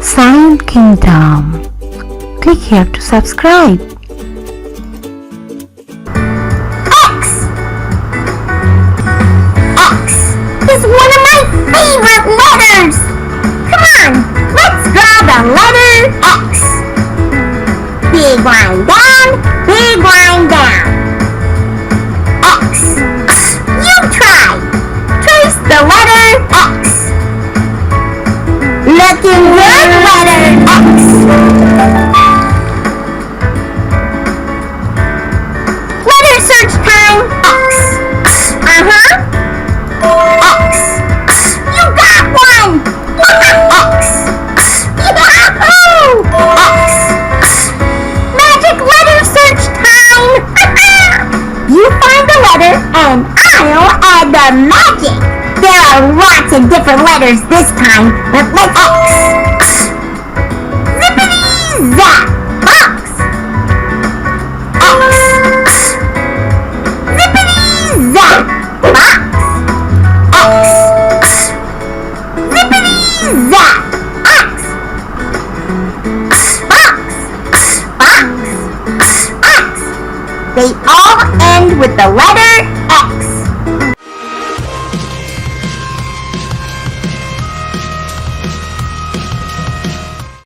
Science Kingdom. Click here to subscribe. X. X is one of my favorite letters. Come on, let's draw the letter X. Big line down, big line down. X. You try. Trace the letter X. Looking good, letter X. Letter search time. X. X. You got one. X. Yahoo! X. Magic letter search time. You find the letter and I'll add the magic. There are lots of different letters this time, but let's X. Zippity zap. X. X. Zippity zap. X. X. Zippity zap. X. X. X. They all end with the letter